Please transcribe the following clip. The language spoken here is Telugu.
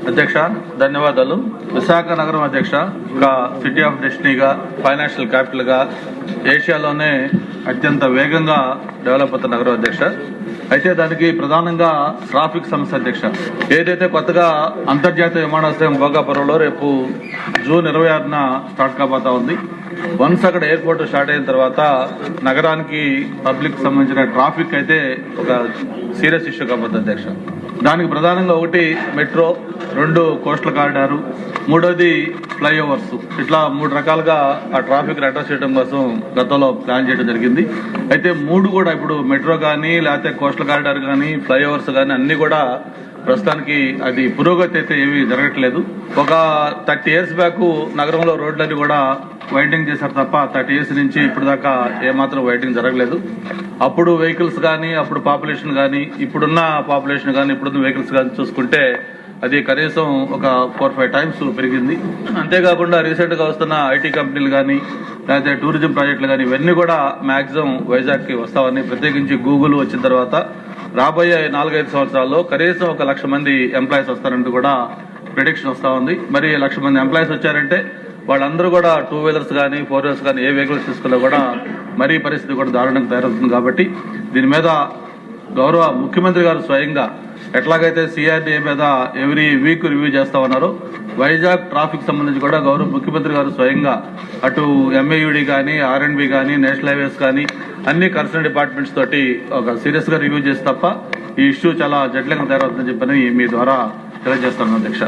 అధ్యక్ష ధన్యవాదాలు. విశాఖ నగరం అధ్యక్ష ఒక సిటీ ఆఫ్ డెస్టినీగా, ఫైనాన్షియల్ క్యాపిటల్గా, ఏషియాలోనే అత్యంత వేగంగా డెవలప్ అవుతున్న నగరం అధ్యక్ష. అయితే దానికి ప్రధానంగా ట్రాఫిక్ సమస్య అధ్యక్ష. ఏదైతే కొత్తగా అంతర్జాతీయ విమానాశ్రయం భోగాపురంలో రేపు జూన్ 26న స్టార్ట్ కాబోతా ఉంది. వన్స్ అక్కడ ఎయిర్పోర్ట్ స్టార్ట్ అయిన తర్వాత నగరానికి పబ్లిక్ సంబంధించిన ట్రాఫిక్ అయితే ఒక సీరియస్ ఇష్యూ కాబోతుంది అధ్యక్ష. దానికి ప్రధానంగా ఒకటి మెట్రో, 2 కోస్టల్ కారిడారు, 3వది ఫ్లైఓవర్స్. ఇట్లా 3 రకాలుగా ఆ ట్రాఫిక్ అడ్రస్ చేయడం కోసం గతంలో ప్లాన్ చేయడం జరిగింది. అయితే 3 కూడా ఇప్పుడు మెట్రో కానీ, లేకపోతే కోస్టల్ కారిడార్ కానీ, ఫ్లైఓవర్స్ కానీ అన్ని కూడా ప్రస్తుతానికి అది పురోగతి అయితే ఏమీ జరగట్లేదు. ఒక 30 years బ్యాక్ నగరంలో రోడ్లన్నీ కూడా వైడింగ్ చేశారు తప్ప 30 years నుంచి ఇప్పుడు దాకా ఏమాత్రం వైడింగ్ జరగలేదు. అప్పుడు వెహికల్స్ కానీ, అప్పుడు పాపులేషన్ కానీ, ఇప్పుడున్న పాపులేషన్ కానీ, ఇప్పుడున్న వెహికల్స్ కానీ చూసుకుంటే అది కనీసం ఒక 4-5 times పెరిగింది. అంతేకాకుండా రీసెంట్ గా వస్తున్న ఐటీ కంపెనీలు కానీ, లేకపోతే టూరిజం ప్రాజెక్టులు కానీ ఇవన్నీ కూడా మాక్సిమం వైజాగ్ కి వస్తామని, ప్రత్యేకించి గూగుల్ వచ్చిన తర్వాత రాబోయే 4-5 సంవత్సరాల్లో కనీసం 1,00,000 మంది ఎంప్లాయీస్ వస్తారంటూ కూడా ప్రిడిక్షన్ వస్తా ఉంది. మరి 1,00,000 మంది ఎంప్లాయీస్ వచ్చారంటే వాళ్ళందరూ కూడా 2 వీలర్స్ కానీ, 4 వీలర్స్ కానీ ఏ వెహికల్స్ తీసుకున్నా కూడా మరీ పరిస్థితి కూడా దారుణంగా తయారవుతుంది. కాబట్టి దీని మీద గౌరవ ముఖ్యమంత్రి గారు స్వయంగా ఎట్లాగైతే సిఆర్డీఏ మీద ఎవ్రీ వీక్ రివ్యూ చేస్తా ఉన్నారో, వైజాగ్ ట్రాఫిక్ సంబంధించి కూడా గౌరవ ముఖ్యమంత్రి గారు స్వయంగా అటు ఎంఏయుడి కానీ, ఆర్ఎండ్బి కానీ, నేషనల్ హైవేస్ కానీ అన్ని కన్సర్న్ డిపార్ట్మెంట్స్ తోటి ఒక సీరియస్ గా రివ్యూ చేసి తప్ప ఈ ఇష్యూ చాలా జటిలంగా తయారవుతుందని చెప్పని మీ ద్వారా తెలియజేస్తాను అధ్యక్ష.